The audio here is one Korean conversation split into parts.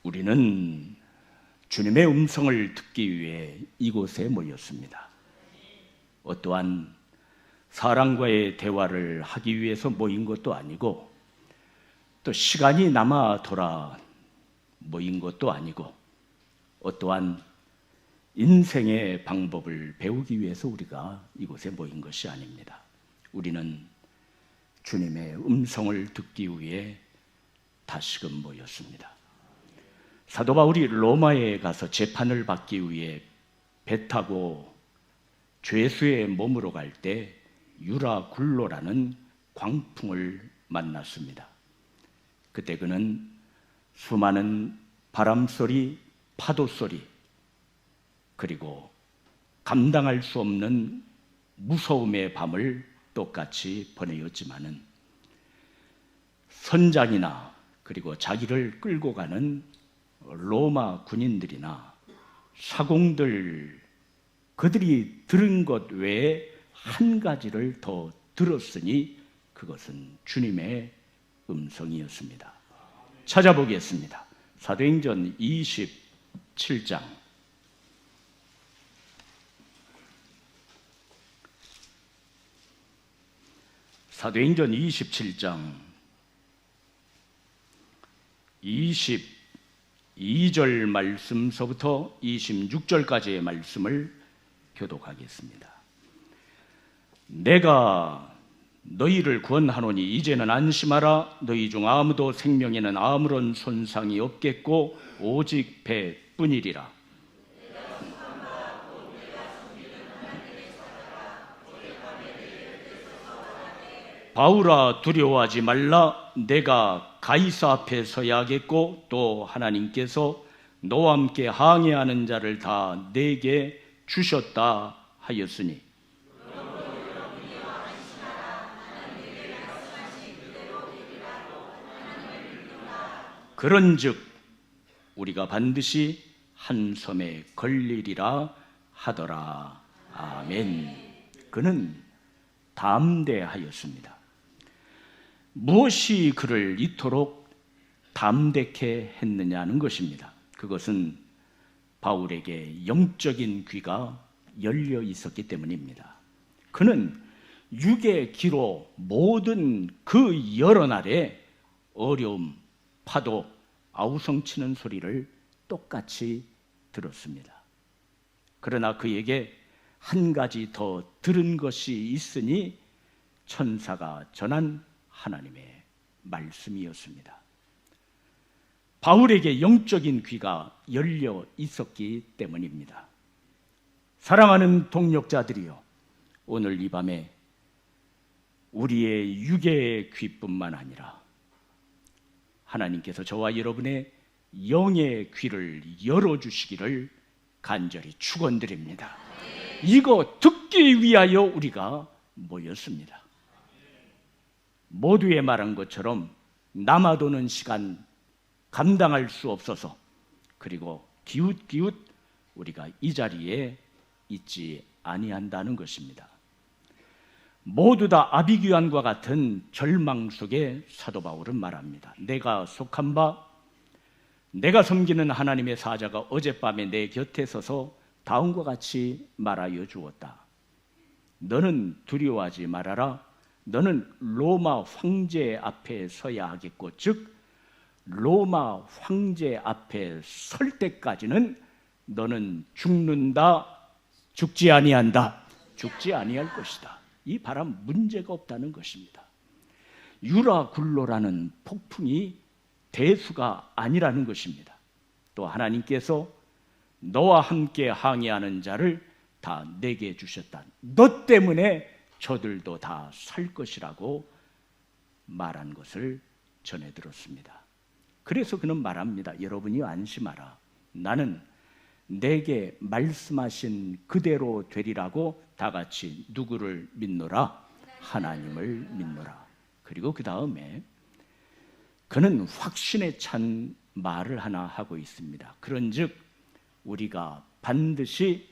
우리는 주님의 음성을 듣기 위해 이곳에 모였습니다. 어떠한 사람과의 대화를 하기 위해서 모인 것도 아니고 또 시간이 남아 돌아 모인 것도 아니고 어떠한 인생의 방법을 배우기 위해서 우리가 이곳에 모인 것이 아닙니다. 우리는 주님의 음성을 듣기 위해 다시금 모였습니다. 사도 바울이 로마에 가서 재판을 받기 위해 배 타고 죄수의 몸으로 갈 때 유라굴로라는 광풍을 만났습니다. 그때 그는 수많은 바람소리, 파도소리, 그리고 감당할 수 없는 무서움의 밤을 똑같이 보내었지만은 선장이나 그리고 자기를 끌고 가는 로마 군인들이나 사공들 그들이 들은 것 외에 한 가지를 더 들었으니 그것은 주님의 음성이었습니다. 찾아보겠습니다. 사도행전 27장 사도행전 27장 22절 말씀서부터 26절까지의 말씀을 교독하겠습니다. 내가 너희를 구원하노니 이제는 안심하라. 너희 중 아무도 생명에는 아무런 손상이 없겠고 오직 배뿐이리라. 바울아, 두려워하지 말라. 내가 가이사 앞에 서야겠고 또 하나님께서 너와 함께 항해하는 자를 다 내게 주셨다 하였으니 그런즉 우리가 반드시 한 섬에 걸리리라 하더라. 아멘. 그는 담대하였습니다. 무엇이 그를 이토록 담대케 했느냐는 것입니다. 그것은 바울에게 영적인 귀가 열려 있었기 때문입니다. 그는 육의 귀로 모든 그 여러 날의 어려움, 파도, 아우성치는 소리를 똑같이 들었습니다. 그러나 그에게 한 가지 더 들은 것이 있으니 천사가 전한 하나님의 말씀이었습니다. 바울에게 영적인 귀가 열려 있었기 때문입니다. 사랑하는 동역자들이여, 오늘 이 밤에 우리의 육의 귀뿐만 아니라 하나님께서 저와 여러분의 영의 귀를 열어주시기를 간절히 축원드립니다. 이거 듣기 위하여 우리가 모였습니다. 모두에 말한 것처럼 남아도는 시간 감당할 수 없어서 그리고 기웃기웃 우리가 이 자리에 있지 아니한다는 것입니다. 모두 다 아비규환과 같은 절망 속에 사도 바울은 말합니다. 내가 속한 바, 내가 섬기는 하나님의 사자가 어젯밤에 내 곁에 서서 다음과 같이 말하여 주었다. 너는 두려워하지 말아라. 너는 로마 황제 앞에 서야 하겠고, 즉 로마 황제 앞에 설 때까지는 너는 죽는다, 죽지 아니한다, 죽지 아니할 것이다. 이 바람 문제가 없다는 것입니다. 유라굴로라는 폭풍이 대수가 아니라는 것입니다. 또 하나님께서 너와 함께 항해하는 자를 다 내게 주셨다. 너 때문에 저들도 다 살 것이라고 말한 것을 전해 들었습니다. 그래서 그는 말합니다. 여러분이 안심하라. 나는 내게 말씀하신 그대로 되리라고 다 같이 누구를 믿노라? 하나님을 믿노라. 그리고 그 다음에 그는 확신에 찬 말을 하나 하고 있습니다. 그런즉 우리가 반드시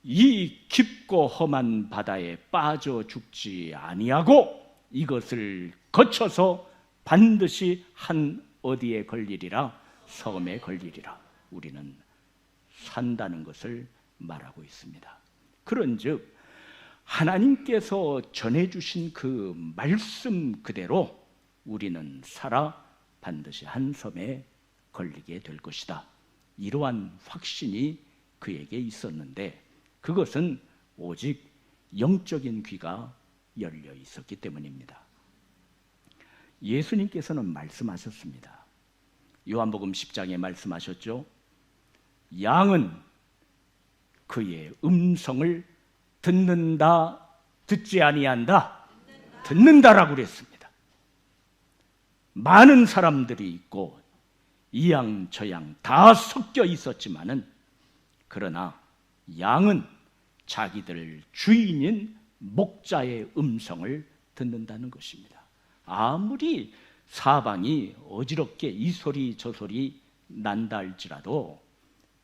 이 깊고 험한 바다에 빠져 죽지 아니하고 이것을 거쳐서 반드시 한 어디에 걸리리라? 섬에 걸리리라. 우리는 산다는 것을 말하고 있습니다. 그런즉 하나님께서 전해주신 그 말씀 그대로 우리는 살아 반드시 한 섬에 걸리게 될 것이다. 이러한 확신이 그에게 있었는데 그것은 오직 영적인 귀가 열려 있었기 때문입니다. 예수님께서는 말씀하셨습니다. 요한복음 10장에 말씀하셨죠. 양은 그의 음성을 듣는다, 듣지 아니한다, 듣는다라고 그랬습니다. 많은 사람들이 있고 이 양 저 양 다 섞여 있었지만은 그러나 양은 자기들 주인인 목자의 음성을 듣는다는 것입니다. 아무리 사방이 어지럽게 이 소리 저 소리 난다 할지라도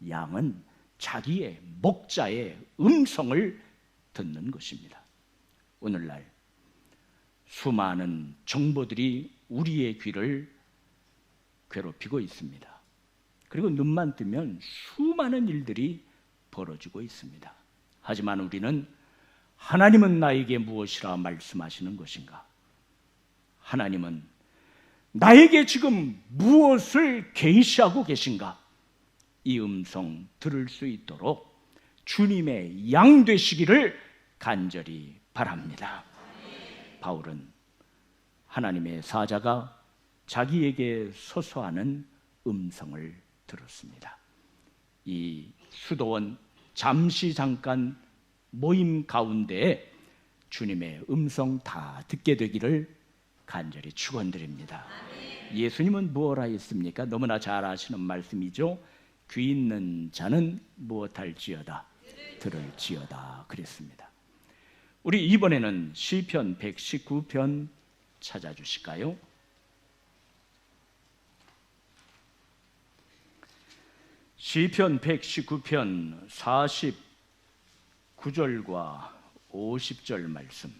양은 자기의 목자의 음성을 듣는 것입니다. 오늘날 수많은 정보들이 우리의 귀를 괴롭히고 있습니다. 그리고 눈만 뜨면 수많은 일들이 벌어지고 있습니다. 하지만 우리는 하나님은 나에게 무엇이라 말씀하시는 것인가? 하나님은 나에게 지금 무엇을 계시하고 계신가? 이 음성 들을 수 있도록 주님의 양 되시기를 간절히 바랍니다. 바울은 하나님의 사자가 자기에게 서서하는 음성을 들었습니다. 이 수도원 잠시 잠깐 모임 가운데에 주님의 음성 다 듣게 되기를 간절히 축원드립니다. 예수님은 무엇라 했습니까? 너무나 잘 아시는 말씀이죠. 귀 있는 자는 무엇할지어다 들을지어다 그랬습니다. 우리 이번에는 시편 119편 찾아주실까요? 시편 119편 49절과 50절 말씀.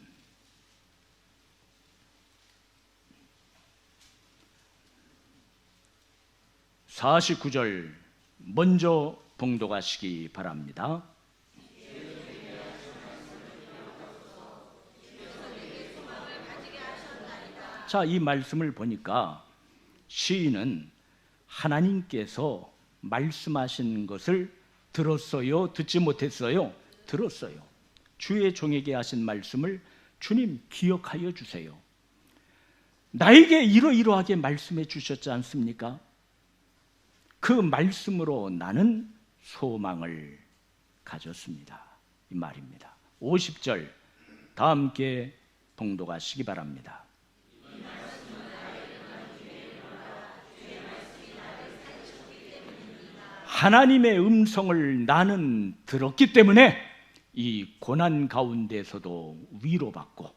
(49절) 먼저 봉독하시기 바랍니다. 자, 이 말씀을 보니까 시인은 하나님께서 말씀하신 것을 들었어요? 듣지 못했어요? 들었어요. 주의 종에게 하신 말씀을 주님 기억하여 주세요. 나에게 이러이러하게 말씀해 주셨지 않습니까? 그 말씀으로 나는 소망을 가졌습니다. 이 말입니다. 50절 다 함께 봉독하시기 바랍니다. 하나님의 음성을 나는 들었기 때문에 이 고난 가운데서도 위로받고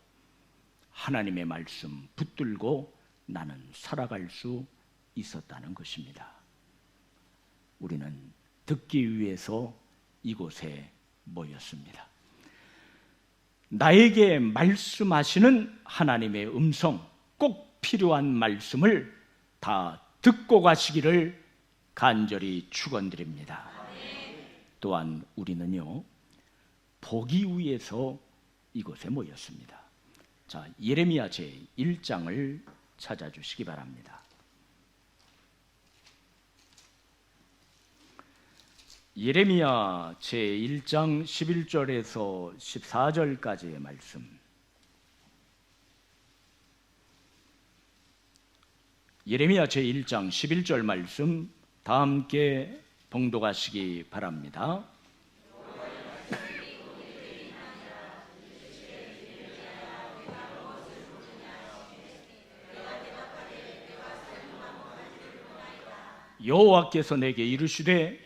하나님의 말씀 붙들고 나는 살아갈 수 있었다는 것입니다. 우리는 듣기 위해서 이곳에 모였습니다. 나에게 말씀하시는 하나님의 음성, 꼭 필요한 말씀을 다 듣고 가시기를 간절히 축원드립니다. 또한 우리는요, 보기 위해서 이곳에 모였습니다. 자, 예레미야 제1장을 찾아주시기 바랍니다. 예레미야 제1장 11절에서 14절까지의 말씀. 예레미야 제1장 11절 말씀 다 함께 봉독하시기 바랍니다. 여호와께서 내게 이르시되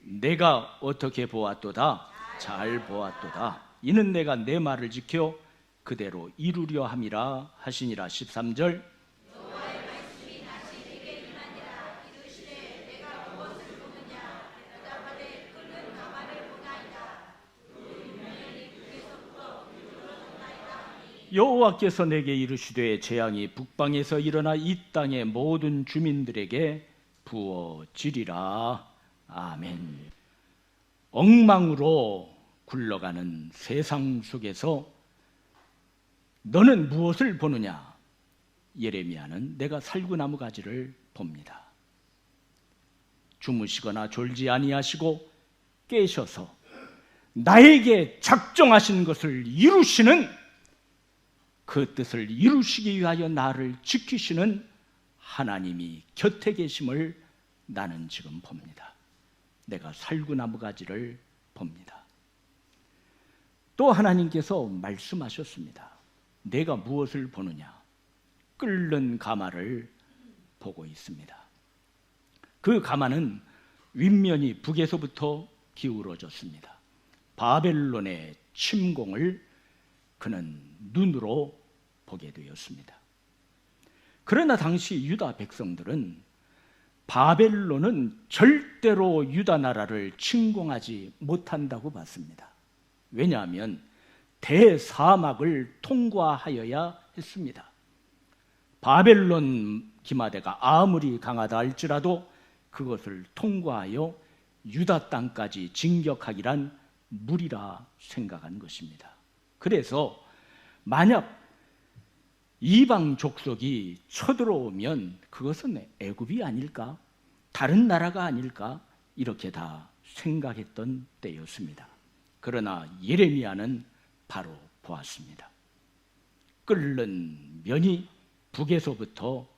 내가 어떻게 보았도다 잘 보았도다 이는 내가 내 말을 지켜 그대로 이루려 함이라 하시니라. 13절 여호와의 말씀이 다시 내게 임하니라. 이르시되 내가 무엇을 보느냐 대답하되 끓는 가마를 보나이다. 그 윤면이 북에서부터 불들어졌나이다. 여호와께서 내게 이르시되 재앙이 북방에서 일어나 이 땅의 모든 주민들에게 부어지리라. 아멘. 엉망으로 굴러가는 세상 속에서 너는 무엇을 보느냐? 예레미야는 내가 살구나무 가지를 봅니다. 주무시거나 졸지 아니하시고 깨셔서 나에게 작정하신 것을 이루시는, 그 뜻을 이루시기 위하여 나를 지키시는 하나님이 곁에 계심을 나는 지금 봅니다. 내가 살구나무 가지를 봅니다. 또 하나님께서 말씀하셨습니다. 내가 무엇을 보느냐? 끓는 가마를 보고 있습니다. 그 가마는 윗면이 북에서부터 기울어졌습니다. 바벨론의 침공을 그는 눈으로 보게 되었습니다. 그러나 당시 유다 백성들은 바벨론은 절대로 유다 나라를 침공하지 못한다고 봤습니다. 왜냐하면 대사막을 통과하여야 했습니다. 바벨론 기마대가 아무리 강하다 할지라도 그것을 통과하여 유다 땅까지 진격하기란 무리라 생각한 것입니다. 그래서 만약 이방 족속이 쳐들어오면 그것은 애굽이 아닐까? 다른 나라가 아닐까? 이렇게 다 생각했던 때였습니다. 그러나 예레미야는 바로 보았습니다. 끓는 면이 북에서부터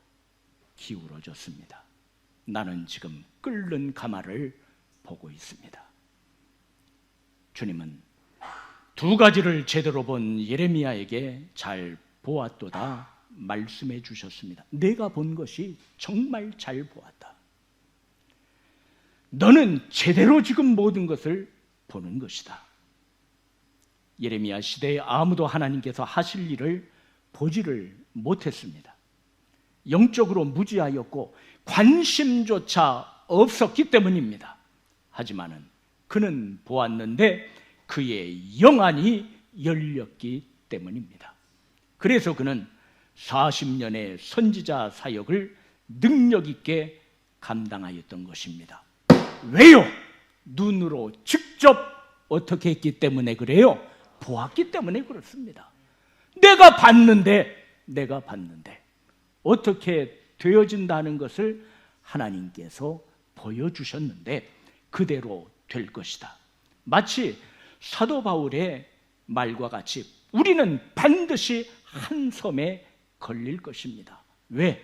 기울어졌습니다. 나는 지금 끓는 가마를 보고 있습니다. 주님은 두 가지를 제대로 본 예레미야에게 잘 보았도다 말씀해 주셨습니다. 내가 본 것이 정말 잘 보았다. 너는 제대로 지금 모든 것을 보는 것이다. 예레미야 시대에 아무도 하나님께서 하실 일을 보지를 못했습니다. 영적으로 무지하였고 관심조차 없었기 때문입니다. 하지만은 그는 보았는데 그의 영안이 열렸기 때문입니다. 그래서 그는 40년의 선지자 사역을 능력 있게 감당하였던 것입니다. 왜요? 눈으로 직접 어떻게 했기 때문에 그래요? 보았기 때문에 그렇습니다. 내가 봤는데 어떻게 되어진다는 것을 하나님께서 보여주셨는데 그대로 될 것이다. 마치 사도 바울의 말과 같이 우리는 반드시 한 섬에 걸릴 것입니다. 왜?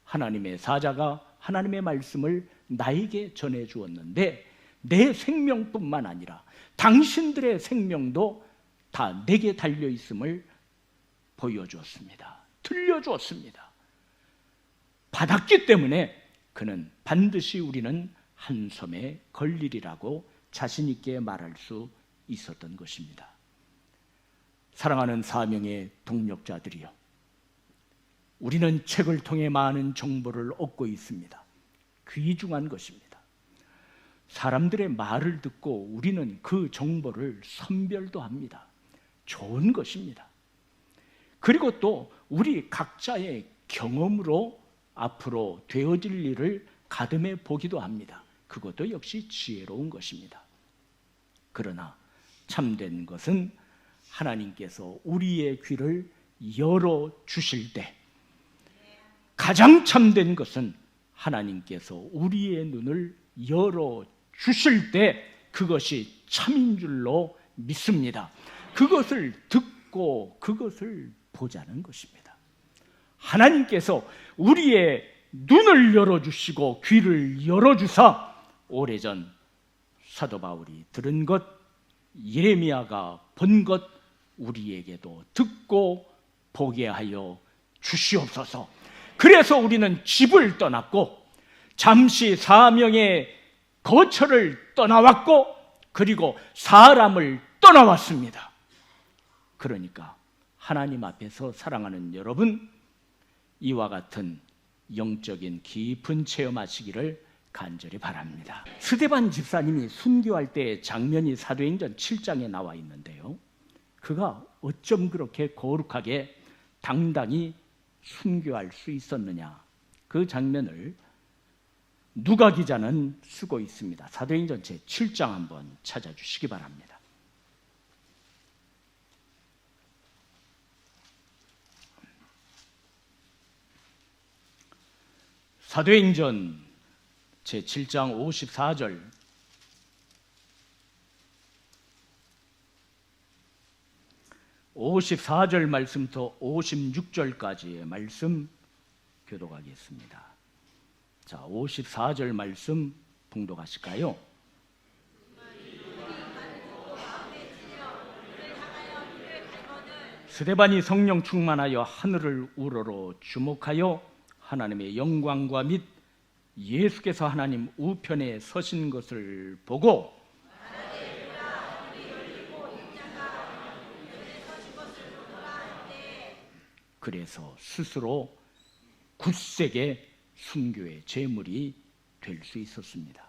하나님의 사자가 하나님의 말씀을 나에게 전해 주었는데 내 생명뿐만 아니라 당신들의 생명도 다 내게 달려 있음을 보여주었습니다. 들려주었습니다. 받았기 때문에 그는 반드시 우리는 한 섬에 걸리리라고 자신 있게 말할 수 있었던 것입니다. 사랑하는 사명의 동력자들이여, 우리는 책을 통해 많은 정보를 얻고 있습니다. 귀중한 것입니다. 사람들의 말을 듣고 우리는 그 정보를 선별도 합니다. 좋은 것입니다. 그리고 또 우리 각자의 경험으로 앞으로 되어질 일을 가늠해 보기도 합니다. 그것도 역시 지혜로운 것입니다. 그러나 참된 것은 하나님께서 우리의 귀를 열어주실 때, 가장 참된 것은 하나님께서 우리의 눈을 열어주실 때 그것이 참인 줄로 믿습니다. 그것을 듣고 그것을 보자는 것입니다. 하나님께서 우리의 눈을 열어주시고 귀를 열어주사 오래전 사도 바울이 들은 것, 예레미야가 본 것 우리에게도 듣고 보게 하여 주시옵소서. 그래서 우리는 집을 떠났고 잠시 사명의 거처를 떠나왔고 그리고 사람을 떠나왔습니다. 그러니까 하나님 앞에서 사랑하는 여러분, 이와 같은 영적인 깊은 체험하시기를 간절히 바랍니다. 스데반 집사님이 순교할 때의 장면이 사도행전 7장에 나와 있는데요, 그가 어쩜 그렇게 거룩하게 당당히 순교할 수 있었느냐, 그 장면을 누가 기자는 쓰고 있습니다. 사도행전 제7장 한번 찾아주시기 바랍니다. 사도행전 제7장 54절, 말씀부터 56절까지의 말씀 교독하겠습니다. 자, 54절 말씀 봉독하실까요? 스데반이 성령 충만하여 하늘을 우러러 주목하여 하나님의 영광과 및 예수께서 하나님 우편에 서신 것을 보고 그래서 스스로 굳세게 순교의 제물이 될 수 있었습니다.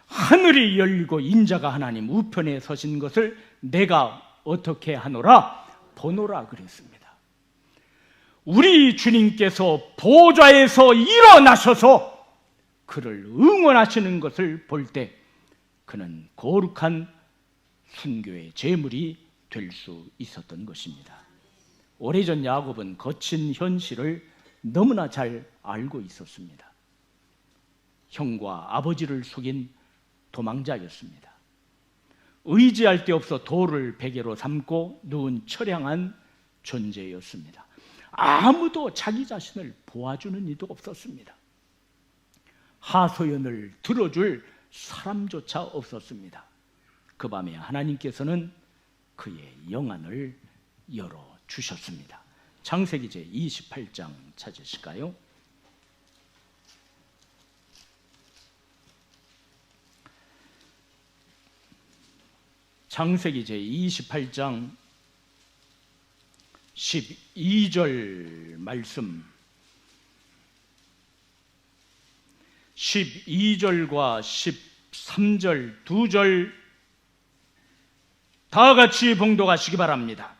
하늘이 열리고 인자가 하나님 우편에 서신 것을 내가 어떻게 하노라? 보노라 그랬습니다. 우리 주님께서 보좌에서 일어나셔서 그를 응원하시는 것을 볼 때 그는 거룩한 순교의 제물이 될 수 있었던 것입니다. 오래전 야곱은 거친 현실을 너무나 잘 알고 있었습니다. 형과 아버지를 속인 도망자였습니다. 의지할 데 없어 돌을 베개로 삼고 누운 처량한 존재였습니다. 아무도 자기 자신을 보아주는 이도 없었습니다. 하소연을 들어줄 사람조차 없었습니다. 그 밤에 하나님께서는 그의 영안을 열어주셨습니다. 창세기 제28장 찾으실까요? 창세기 제28장 12절 말씀, 12절과 13절 두 절 다 같이 봉독하시기 바랍니다.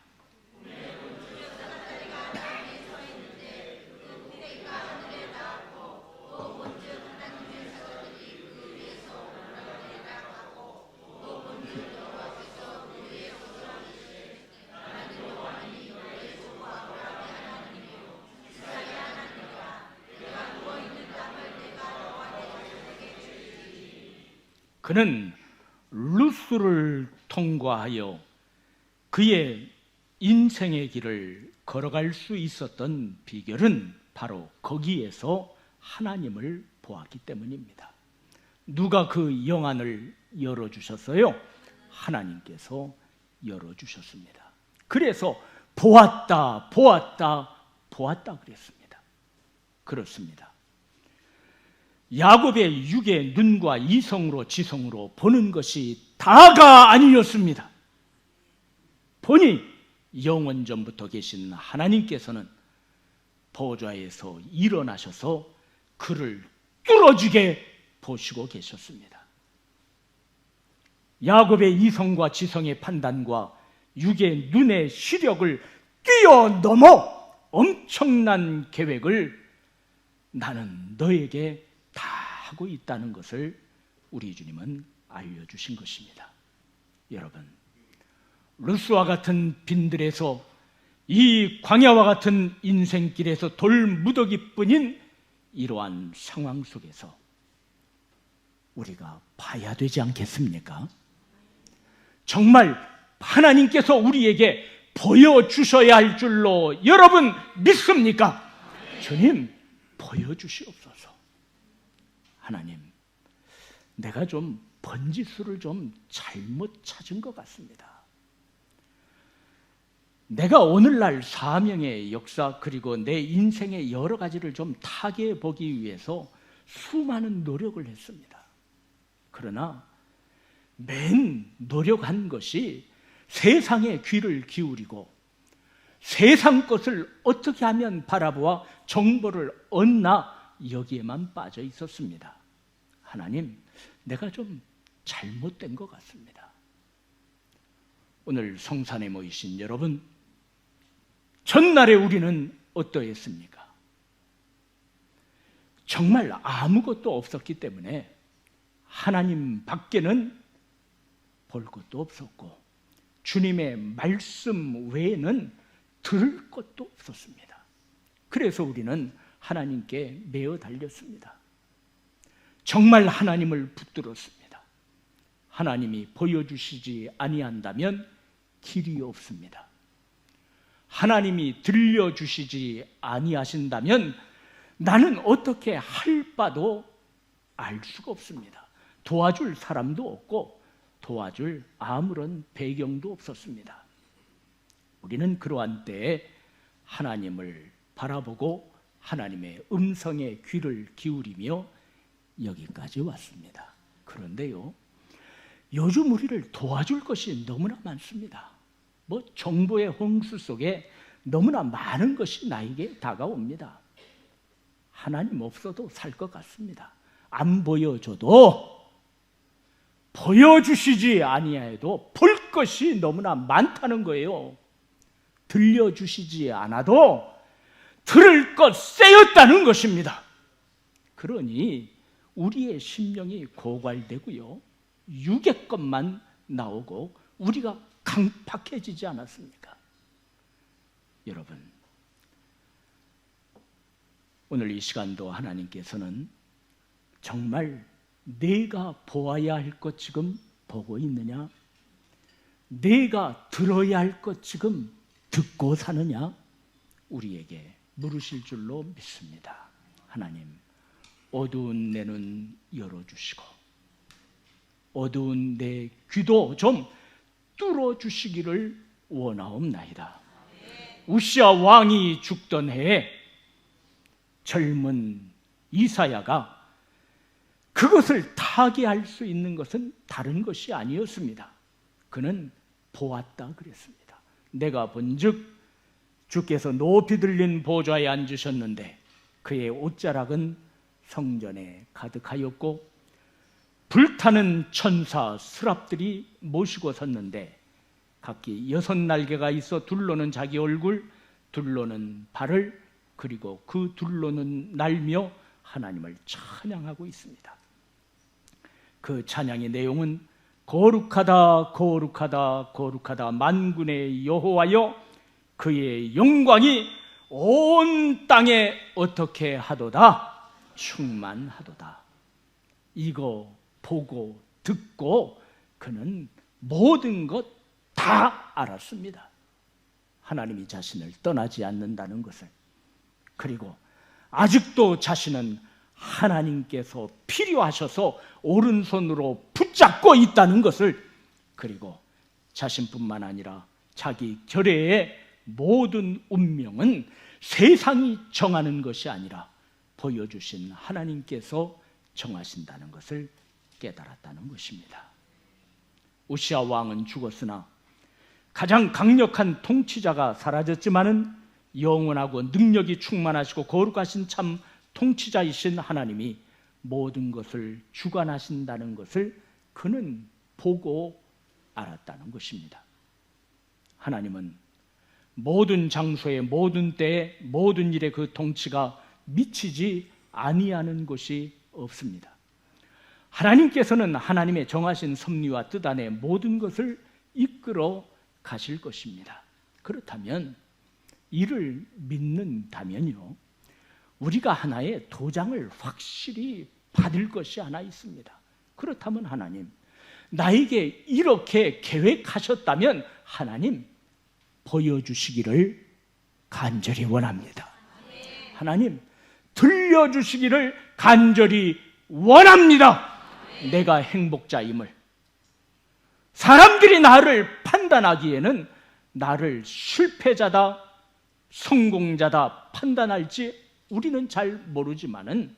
그는 루스를 통과하여 그의 인생의 길을 걸어갈 수 있었던 비결은 바로 거기에서 하나님을 보았기 때문입니다. 누가 그 영안을 열어주셨어요? 하나님께서 열어주셨습니다. 그래서 보았다 그랬습니다. 그렇습니다. 야곱의 육의 눈과 이성으로 지성으로 보는 것이 다가 아니었습니다. 보니 영원전부터 계신 하나님께서는 보좌에서 일어나셔서 그를 뚫어지게 보시고 계셨습니다. 야곱의 이성과 지성의 판단과 육의 눈의 시력을 뛰어넘어 엄청난 계획을 나는 너에게 다 하고 있다는 것을 우리 주님은 알려주신 것입니다. 여러분, 루스와 같은 빈들에서 이 광야와 같은 인생길에서 돌무더기뿐인 이러한 상황 속에서 우리가 봐야 되지 않겠습니까? 정말 하나님께서 우리에게 보여주셔야 할 줄로 여러분 믿습니까? 주님, 보여주시옵소서. 하나님, 내가 좀 번지수를 좀 잘못 찾은 것 같습니다. 내가 오늘날 사명의 역사 그리고 내 인생의 여러 가지를 좀 타개해 보기 위해서 수많은 노력을 했습니다. 그러나 맨 노력한 것이 세상에 귀를 기울이고 세상 것을 어떻게 하면 바라보아 정보를 얻나 여기에만 빠져 있었습니다. 하나님, 내가 좀 잘못된 것 같습니다. 오늘 성산에 모이신 여러분, 전날에 우리는 어떠했습니까? 정말 아무것도 없었기 때문에 하나님 밖에는 볼 것도 없었고 주님의 말씀 외에는 들을 것도 없었습니다. 그래서 우리는 하나님께 매어 달렸습니다. 정말 하나님을 붙들었습니다. 하나님이 보여주시지 아니한다면 길이 없습니다. 하나님이 들려주시지 아니하신다면 나는 어떻게 할 바도 알 수가 없습니다. 도와줄 사람도 없고 도와줄 아무런 배경도 없었습니다. 우리는 그러한 때에 하나님을 바라보고 하나님의 음성에 귀를 기울이며 여기까지 왔습니다. 그런데요, 요즘 우리를 도와줄 것이 너무나 많습니다. 정보의 홍수 속에 너무나 많은 것이 나에게 다가옵니다. 하나님 없어도 살 것 같습니다. 안 보여줘도, 보여주시지 아니해도 볼 것이 너무나 많다는 거예요. 들려주시지 않아도 들을 것 쎄였다는 것입니다. 그러니 우리의 심령이 고갈되고요, 육의 것만 나오고 우리가 강팍해지지 않았습니까? 여러분, 오늘 이 시간도 하나님께서는 정말 내가 보아야 할 것 지금 보고 있느냐? 내가 들어야 할 것 지금 듣고 사느냐? 우리에게 물으실 줄로 믿습니다. 하나님, 어두운 내 눈 열어주시고 어두운 내 귀도 좀 뚫어주시기를 원하옵나이다. 우시아 왕이 죽던 해에 젊은 이사야가 그것을 타개할 수 있는 것은 다른 것이 아니었습니다. 그는 보았다 그랬습니다. 내가 본즉 주께서 높이 들린 보좌에 앉으셨는데 그의 옷자락은 성전에 가득하였고 불타는 천사 스랍들이 모시고 섰는데 각기 6날개가 있어 둘러는 자기 얼굴, 둘러는 발을, 그리고 그 둘러는 날며 하나님을 찬양하고 있습니다. 그 찬양의 내용은 거룩하다 거룩하다 거룩하다 만군의 여호와여, 그의 영광이 온 땅에 어떻게 하도다 충만하도다. 이거 보고 듣고 그는 모든 것 다 알았습니다. 하나님이 자신을 떠나지 않는다는 것을, 그리고 아직도 자신은 하나님께서 필요하셔서 오른손으로 붙잡고 있다는 것을, 그리고 자신뿐만 아니라 자기 결의의 모든 운명은 세상이 정하는 것이 아니라 보여주신 하나님께서 정하신다는 것을 깨달았다는 것입니다. 우시아 왕은 죽었으나 가장 강력한 통치자가 사라졌지만은 영원하고 능력이 충만하시고 거룩하신 참 통치자이신 하나님이 모든 것을 주관하신다는 것을 그는 보고 알았다는 것입니다. 하나님은 모든 장소에 모든 때에 모든 일에 그 통치가 미치지 아니하는 것이 없습니다. 하나님께서는 하나님의 정하신 섭리와 뜻 안에 모든 것을 이끌어 가실 것입니다. 그렇다면 이를 믿는다면요, 우리가 하나의 도장을 확실히 받을 것이 하나 있습니다. 그렇다면 하나님, 나에게 이렇게 계획하셨다면 하나님 보여주시기를 간절히 원합니다. 하나님 들려주시기를 간절히 원합니다. 내가 행복자임을, 사람들이 나를 판단하기에는 나를 실패자다 성공자다 판단할지 우리는 잘 모르지만은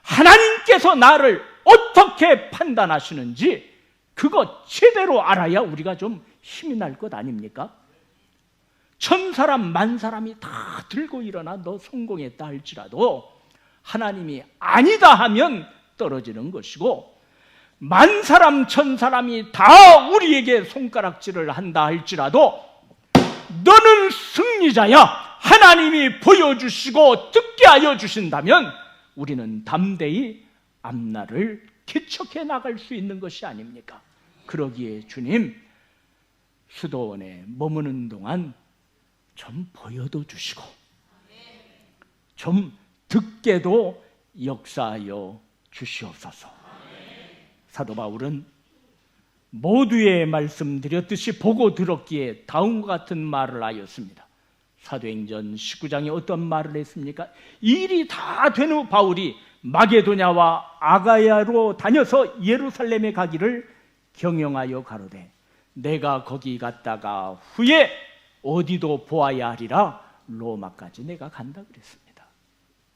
하나님께서 나를 어떻게 판단하시는지 그거 제대로 알아야 우리가 좀 힘이 날 것 아닙니까? 1000사람 10,000사람이 다 들고 일어나 너 성공했다 할지라도 하나님이 아니다 하면 떨어지는 것이고, 10,000사람 1000사람이 다 우리에게 손가락질을 한다 할지라도 너는 승리자야, 하나님이 보여주시고 듣게 하여 주신다면 우리는 담대히 앞날을 개척해 나갈 수 있는 것이 아닙니까? 그러기에 주님, 수도원에 머무는 동안 좀 보여도 주시고 좀 듣게도 역사하여 주시옵소서. 사도 바울은 모두의 말씀드렸듯이 보고 들었기에 다음과 같은 말을 하였습니다. 사도행전 19장에 어떤 말을 했습니까? 일이 다 된 후 바울이 마게도냐와 아가야로 다녀서 예루살렘에 가기를 경영하여 가로되 내가 거기 갔다가 후에 어디도 보아야 하리라 로마까지 내가 간다 그랬습니다.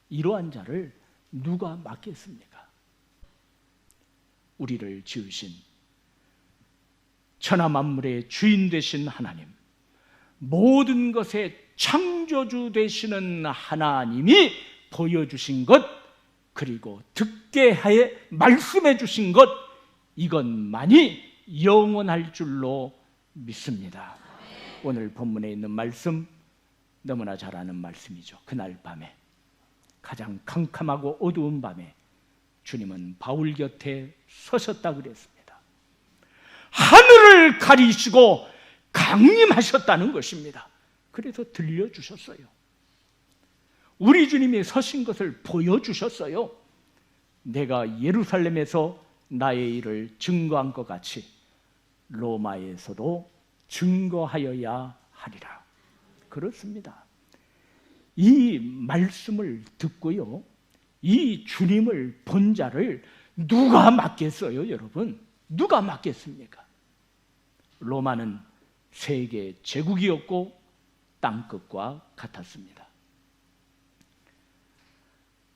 이러한 자를 누가 맡겠습니까? 우리를 지으신 천하 만물의 주인 되신 하나님, 모든 것의 창조주 되시는 하나님이 보여주신 것, 그리고 듣게 하여 말씀해 주신 것, 이것만이 영원할 줄로 믿습니다. 오늘 본문에 있는 말씀 너무나 잘 아는 말씀이죠. 그날 밤에, 가장 캄캄하고 어두운 밤에 주님은 바울 곁에 서셨다 그랬습니다. 하늘을 가리시고 강림하셨다는 것입니다. 그래서 들려주셨어요. 우리 주님이 서신 것을 보여주셨어요. 내가 예루살렘에서 나의 일을 증거한 것 같이 로마에서도 증거하여야 하리라. 그렇습니다. 이 말씀을 듣고요, 이 주님을 본 자를 누가 맡겠어요, 여러분? 누가 맡겠습니까? 로마는 세계 제국이었고 땅끝과 같았습니다.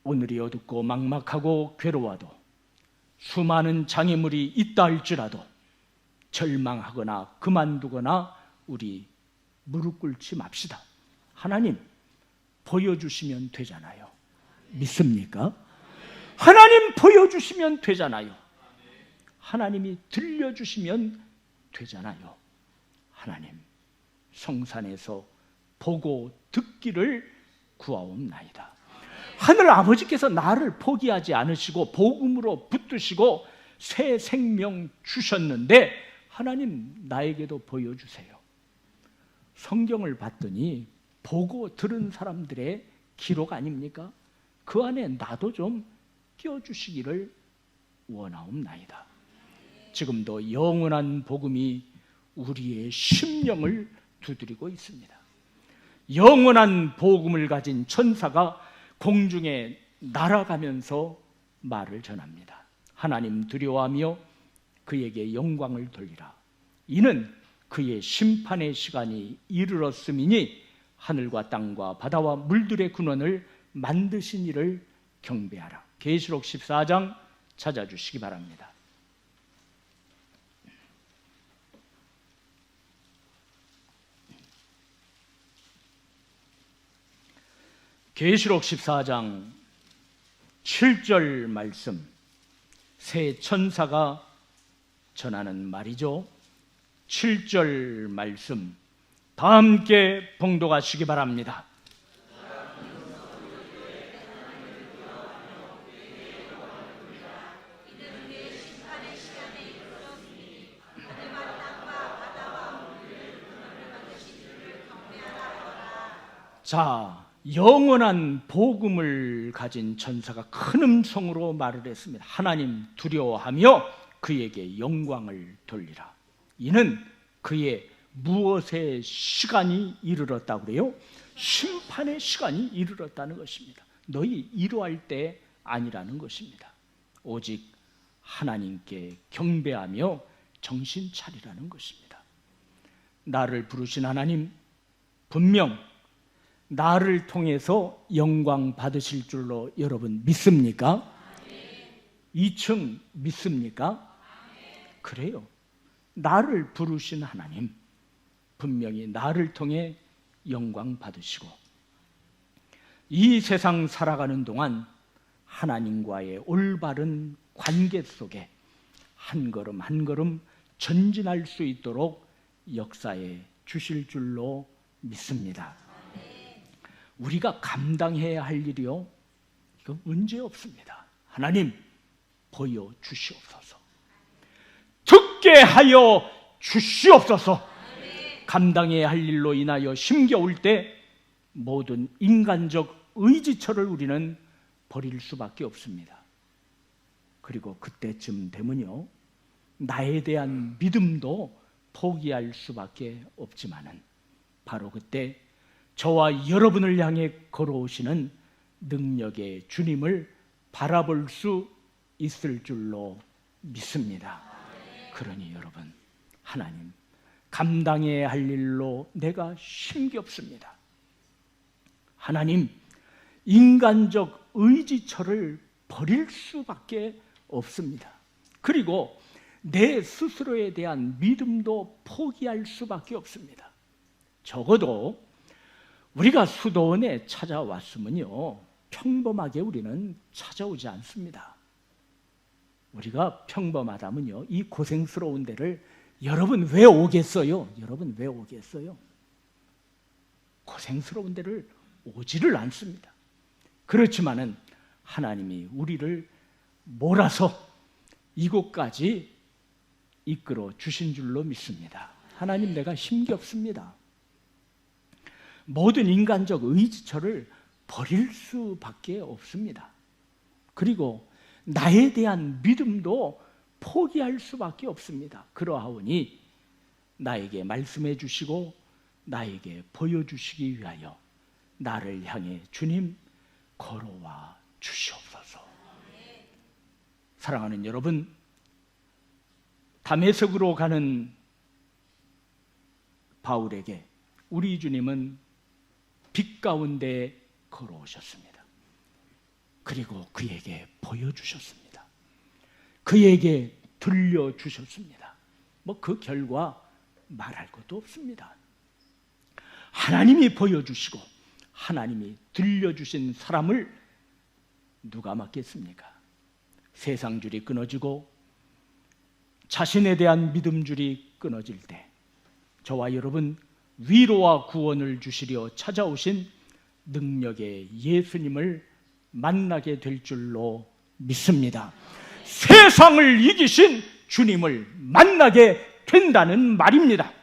오늘이 어둡고 막막하고 괴로워도, 수많은 장애물이 있다 할지라도 절망하거나 그만두거나 우리 무릎 꿇지 맙시다. 하나님 보여주시면 되잖아요. 믿습니까? 하나님 보여주시면 되잖아요. 하나님이 들려주시면 되잖아요. 하나님, 성산에서 보고 듣기를 구하옵나이다. 하늘 아버지께서 나를 포기하지 않으시고 복음으로 붙드시고 새 생명 주셨는데 하나님 나에게도 보여주세요. 성경을 봤더니 보고 들은 사람들의 기록 아닙니까? 그 안에 나도 좀 끼워주시기를 원하옵나이다. 지금도 영원한 복음이 우리의 심령을 두드리고 있습니다. 영원한 복음을 가진 천사가 공중에 날아가면서 말을 전합니다. 하나님 두려워하며 그에게 영광을 돌리라. 이는 그의 심판의 시간이 이르렀음이니 하늘과 땅과 바다와 물들의 근원을 만드신 이를 경배하라. 계시록 14장 찾아주시기 바랍니다. 계시록 14장 7절 말씀, 새 천사가 전하는 말이죠. 7절 말씀 다 함께 봉독하시기 바랍니다. 자, 영원한 복음을 가진 천사가 큰 음성으로 말을 했습니다. 하나님 두려워하며 그에게 영광을 돌리라. 이는 그의 무엇의 시간이 이르렀다고 그래요? 심판의 시간이 이르렀다는 것입니다. 너희 이루할 때 아니라는 것입니다. 오직 하나님께 경배하며 정신 차리라는 것입니다. 나를 부르신 하나님, 분명 나를 통해서 영광 받으실 줄로 여러분 믿습니까? 2층 믿습니까? 그래요. 나를 부르신 하나님, 분명히 나를 통해 영광 받으시고 이 세상 살아가는 동안 하나님과의 올바른 관계 속에 한 걸음 한 걸음 전진할 수 있도록 역사해 주실 줄로 믿습니다. 우리가 감당해야 할 일이요, 이거 문제 없습니다. 하나님 보여주시옵소서. 듣게 하여 주시옵소서. 감당해야 할 일로 인하여 힘겨울 때 모든 인간적 의지처를 우리는 버릴 수밖에 없습니다. 그리고 그때쯤 되면요, 나에 대한 믿음도 포기할 수밖에 없지만은 바로 그때 저와 여러분을 향해 걸어오시는 능력의 주님을 바라볼 수 있을 줄로 믿습니다. 그러니 여러분, 하나님 감당해야 할 일로 내가 힘겹습니다. 하나님, 인간적 의지처를 버릴 수밖에 없습니다. 그리고 내 스스로에 대한 믿음도 포기할 수밖에 없습니다. 적어도 우리가 수도원에 찾아왔으면요, 평범하게 우리는 찾아오지 않습니다. 우리가 평범하다면요, 이 고생스러운 데를 여러분 왜 오겠어요? 여러분 왜 오겠어요? 고생스러운 데를 오지를 않습니다. 그렇지만은 하나님이 우리를 몰아서 이곳까지 이끌어 주신 줄로 믿습니다. 하나님, 내가 힘겹습니다. 모든 인간적 의지처를 버릴 수밖에 없습니다. 그리고 나에 대한 믿음도 포기할 수밖에 없습니다. 그러하오니 나에게 말씀해 주시고 나에게 보여주시기 위하여 나를 향해 주님 걸어와 주시옵소서. 사랑하는 여러분, 다메섹으로 가는 바울에게 우리 주님은 빛 가운데 걸어오셨습니다. 그리고 그에게 보여주셨습니다. 그에게 들려주셨습니다. 그 결과 말할 것도 없습니다. 하나님이 보여주시고 하나님이 들려주신 사람을 누가 막겠습니까? 세상줄이 끊어지고 자신에 대한 믿음줄이 끊어질 때 저와 여러분, 위로와 구원을 주시려 찾아오신 능력의 예수님을 만나게 될 줄로 믿습니다. 세상을 이기신 주님을 만나게 된다는 말입니다.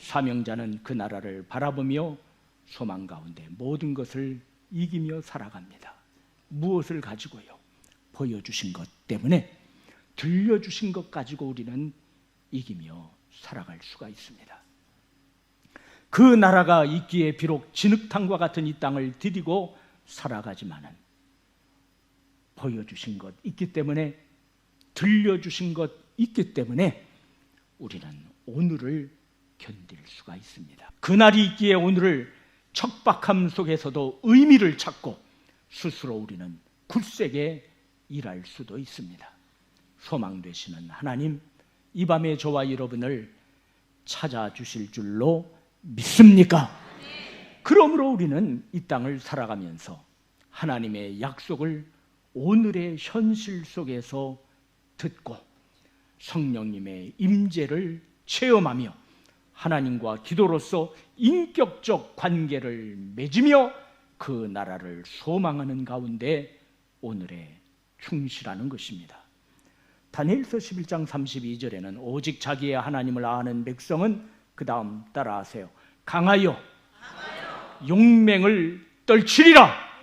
사명자는 그 나라를 바라보며 소망 가운데 모든 것을 이기며 살아갑니다. 무엇을 가지고요? 보여주신 것 때문에, 들려주신 것 가지고 우리는 이기며 살아갈 수가 있습니다. 그 나라가 있기에 비록 진흙탕과 같은 이 땅을 디디고 살아가지만은 보여주신 것 있기 때문에, 들려주신 것 있기 때문에 우리는 오늘을 견딜 수가 있습니다. 그날이 있기에 오늘을 척박함 속에서도 의미를 찾고 스스로 우리는 굳세게 일할 수도 있습니다. 소망 되시는 하나님, 이 밤에 저와 여러분을 찾아주실 줄로 믿습니까? 그러므로 우리는 이 땅을 살아가면서 하나님의 약속을 오늘의 현실 속에서 듣고 성령님의 임재를 체험하며 하나님과 기도로서 인격적 관계를 맺으며 그 나라를 소망하는 가운데 오늘에 충실하는 것입니다. 다니엘서 11장 32절에는 오직 자기의 하나님을 아는 백성은 그 다음 따라하세요. 강하여 용맹을 떨치리라.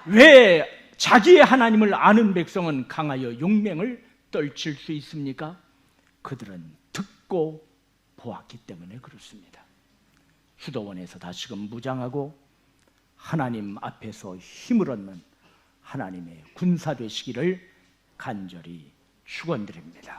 왜 자기의 하나님을 아는 백성은 강하여 용맹을 떨칠 수 있습니까? 그들은 듣고 보았기 때문에 그렇습니다. 수도원에서 다시금 무장하고 하나님 앞에서 힘을 얻는 하나님의 군사 되시기를 간절히 축원드립니다.